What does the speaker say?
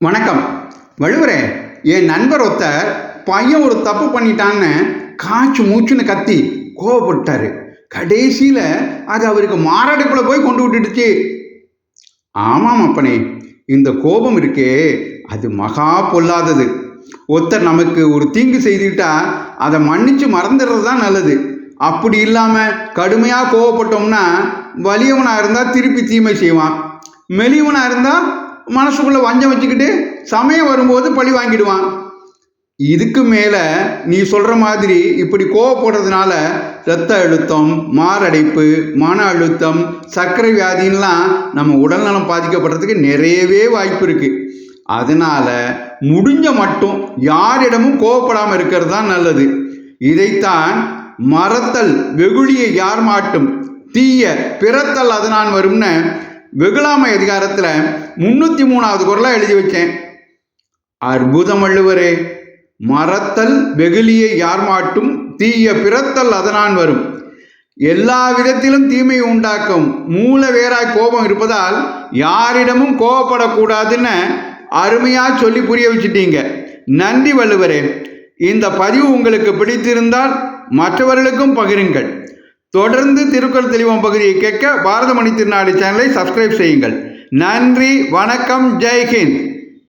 வணக்கம். வள்ளுவரே, என் நண்பர் ஒருத்தர் பையன் ஒரு தப்பு பண்ணிட்டான்னு காய்ச்சி மூச்சுன்னு கத்தி கோவப்பட்டாரு. கடைசியில் அது அவருக்கு மாரடைப்பில் போய் கொண்டு விட்டுடுச்சு. ஆமாம் அப்பனே, இந்த கோபம் இருக்கே அது மகா பொல்லாதது. ஒருத்தர் நமக்கு ஒரு தீங்கு செய்துட்டா அதை மன்னிச்சு மறந்துடுறது தான் நல்லது. அப்படி இல்லாமல் கடுமையாக கோவப்பட்டோம்னா வலியவனாக இருந்தால் திருப்பி தீமை செய்வான், மெலியவனாக இருந்தால் மனசுக்குள்ள வஞ்சம் வச்சுக்கிட்டு சமயம் வரும்போது பழி வாங்கிடுவான். இதுக்கு மேலே நீ சொல்கிற மாதிரி இப்படி கோவப்படுறதுனால இரத்த அழுத்தம், மாரடைப்பு, மன அழுத்தம், சர்க்கரை வியாதின்லாம் நம்ம உடல்நலம் பாதிக்கப்படுறதுக்கு நிறையவே வாய்ப்பு இருக்குது. அதனால் முடிஞ்ச மட்டும் யாரிடமும் கோவப்படாமல் இருக்கிறது தான் நல்லது. இதைத்தான் மறத்தல் வெகுளியை யார் மாட்டும், தீய பிறத்தல் அதனான் வரும்னு வெகுளாமை அதிகாரத்தில் 303வது குறளா எழுதி வச்சேன். அற்புதம் வள்ளுவரே. மறத்தல் வெகுளியை யார் மாட்டும், தீய பிறத்தல் அதனான் வரும். எல்லா விதத்திலும் தீமையை உண்டாக்கும் மூல வேறாய் கோபம் இருப்பதால் யாரிடமும் கோபப்படக்கூடாதுன்னு அருமையாக சொல்லி புரிய வச்சுட்டீங்க. நன்றி வள்ளுவரே. இந்த பதிவு உங்களுக்கு பிடித்திருந்தால் மற்றவர்களுக்கும் பகிருங்கள். தொடர்ந்து திருக்குறள் தெளிவோம் பகுதியை கேட்க பாரத மணி திருநாடு சேனலை சப்ஸ்கிரைப் செய்யுங்கள். நன்றி, வணக்கம், ஜெய்ஹிந்த்.